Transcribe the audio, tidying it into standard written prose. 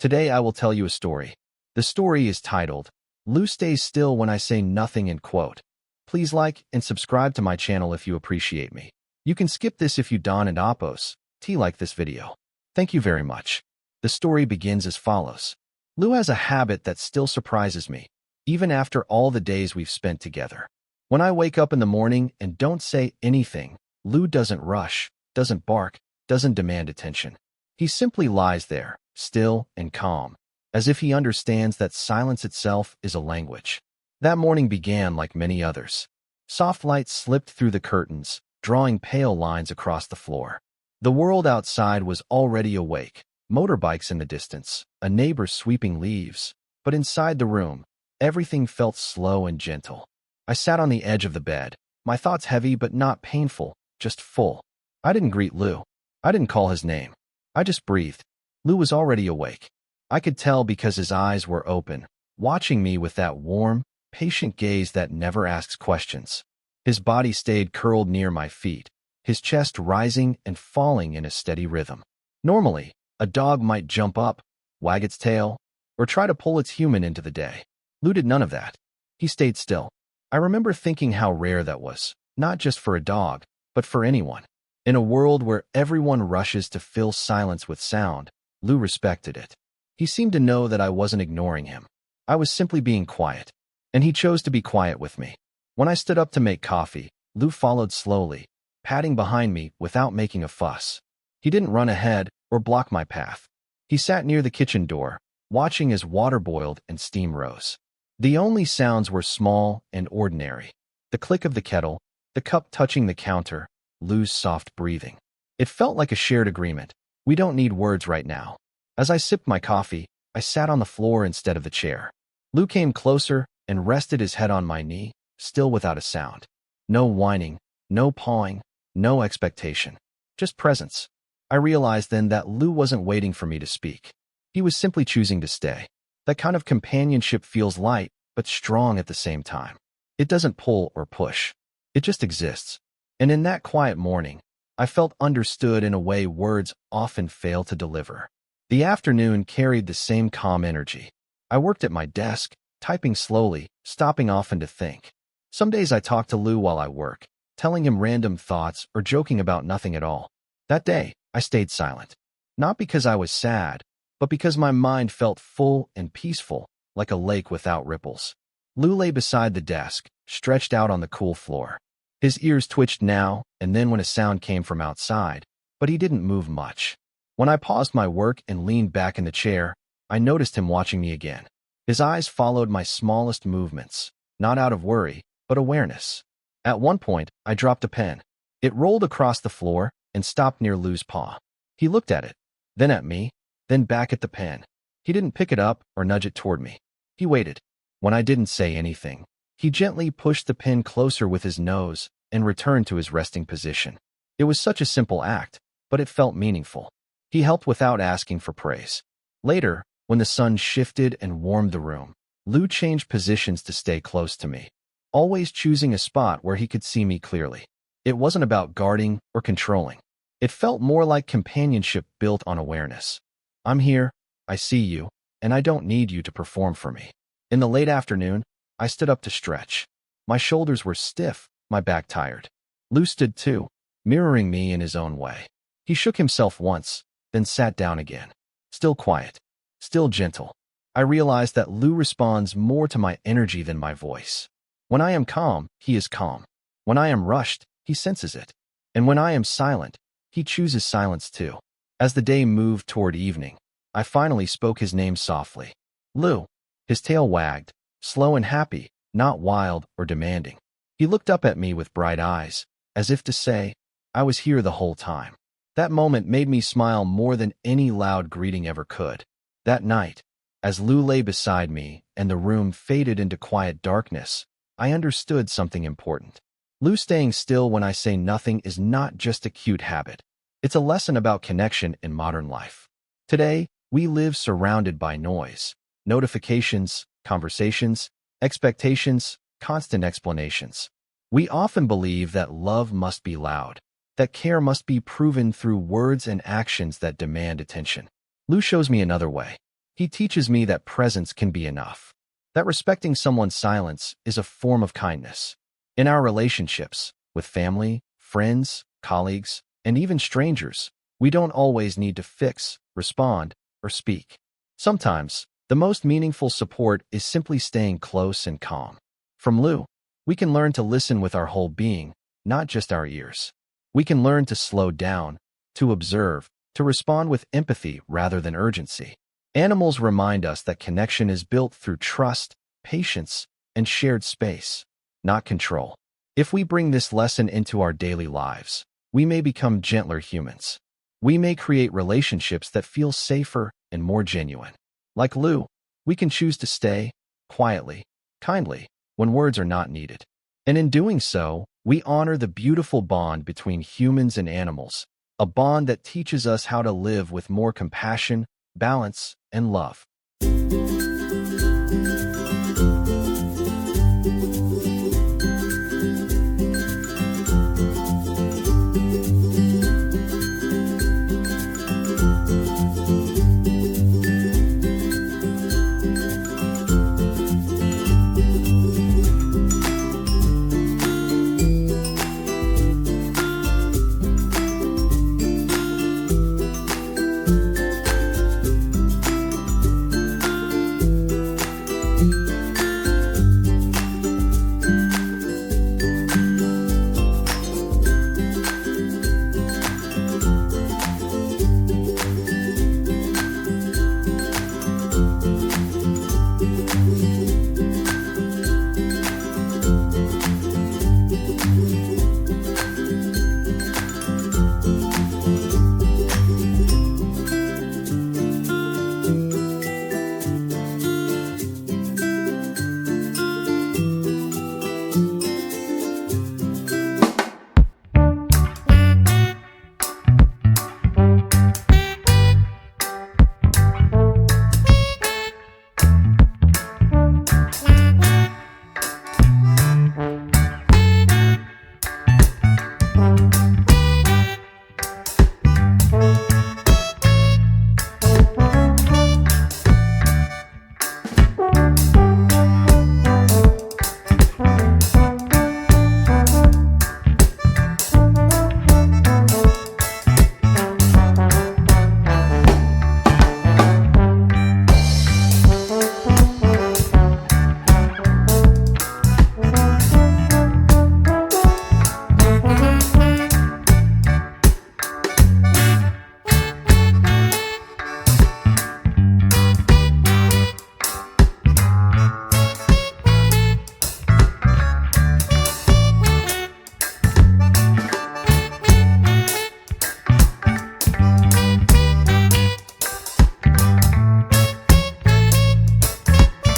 Today I will tell you a story. The story is titled, Lou Stays Still When I Say Nothing and quote. Please like and subscribe to my channel if you appreciate me. You can skip this if you don and oppose. Like this video. Thank you very much. The story begins as follows. Lou has a habit that still surprises me, even after all the days we've spent together. When I wake up in the morning and don't say anything, Lou doesn't rush, doesn't bark, doesn't demand attention. He simply lies there, still and calm, as if he understands that silence itself is a language. That morning began like many others. Soft light slipped through the curtains, drawing pale lines across the floor. The world outside was already awake, motorbikes in the distance, a neighbor sweeping leaves. But inside the room, everything felt slow and gentle. I sat on the edge of the bed, my thoughts heavy but not painful, just full. I didn't greet Lou. I didn't call his name. I just breathed. Lou was already awake. I could tell because his eyes were open, watching me with that warm, patient gaze that never asks questions. His body stayed curled near my feet, his chest rising and falling in a steady rhythm. Normally, a dog might jump up, wag its tail, or try to pull its human into the day. Lou did none of that. He stayed still. I remember thinking how rare that was, not just for a dog, but for anyone. In a world where everyone rushes to fill silence with sound, Lou respected it. He seemed to know that I wasn't ignoring him. I was simply being quiet, and he chose to be quiet with me. When I stood up to make coffee, Lou followed slowly, padding behind me without making a fuss. He didn't run ahead or block my path. He sat near the kitchen door, watching as water boiled and steam rose. The only sounds were small and ordinary. The click of the kettle, the cup touching the counter, Lou's soft breathing. It felt like a shared agreement. We don't need words right now. As I sipped my coffee, I sat on the floor instead of the chair. Lou came closer and rested his head on my knee, still without a sound. No whining, no pawing, no expectation. Just presence. I realized then that Lou wasn't waiting for me to speak. He was simply choosing to stay. That kind of companionship feels light, but strong at the same time. It doesn't pull or push. It just exists. And in that quiet morning, I felt understood in a way words often fail to deliver. The afternoon carried the same calm energy. I worked at my desk, typing slowly, stopping often to think. Some days I talked to Lou while I work, telling him random thoughts or joking about nothing at all. That day, I stayed silent. Not because I was sad, but because my mind felt full and peaceful, like a lake without ripples. Lou lay beside the desk, stretched out on the cool floor. His ears twitched now and then when a sound came from outside, but he didn't move much. When I paused my work and leaned back in the chair, I noticed him watching me again. His eyes followed my smallest movements, not out of worry, but awareness. At one point, I dropped a pen. It rolled across the floor and stopped near Lou's paw. He looked at it, then at me, then back at the pen. He didn't pick it up or nudge it toward me. He waited. When I didn't say anything, he gently pushed the pen closer with his nose and returned to his resting position. It was such a simple act, but it felt meaningful. He helped without asking for praise. Later, when the sun shifted and warmed the room, Lou changed positions to stay close to me, always choosing a spot where he could see me clearly. It wasn't about guarding or controlling. It felt more like companionship built on awareness. I'm here, I see you, and I don't need you to perform for me. In the late afternoon, I stood up to stretch. My shoulders were stiff, my back tired. Lou stood too, mirroring me in his own way. He shook himself once, then sat down again. Still quiet, still gentle. I realized that Lou responds more to my energy than my voice. When I am calm, he is calm. When I am rushed, he senses it. And when I am silent, he chooses silence too. As the day moved toward evening, I finally spoke his name softly. Lou. His tail wagged, slow and happy, not wild or demanding. He looked up at me with bright eyes, as if to say, I was here the whole time. That moment made me smile more than any loud greeting ever could. That night, as Lou lay beside me and the room faded into quiet darkness, I understood something important. Lou staying still when I say nothing is not just a cute habit. It's a lesson about connection in modern life. Today, we live surrounded by noise, notifications, conversations, expectations, constant explanations. We often believe that love must be loud, that care must be proven through words and actions that demand attention. Lou shows me another way. He teaches me that presence can be enough, that respecting someone's silence is a form of kindness. In our relationships, with family, friends, colleagues, and even strangers, we don't always need to fix, respond, or speak. Sometimes, the most meaningful support is simply staying close and calm. From Lou, we can learn to listen with our whole being, not just our ears. We can learn to slow down, to observe, to respond with empathy rather than urgency. Animals remind us that connection is built through trust, patience, and shared space, not control. If we bring this lesson into our daily lives, we may become gentler humans. We may create relationships that feel safer and more genuine. Like Lou, we can choose to stay, quietly, kindly, when words are not needed. And in doing so, we honor the beautiful bond between humans and animals, a bond that teaches us how to live with more compassion, balance, and love.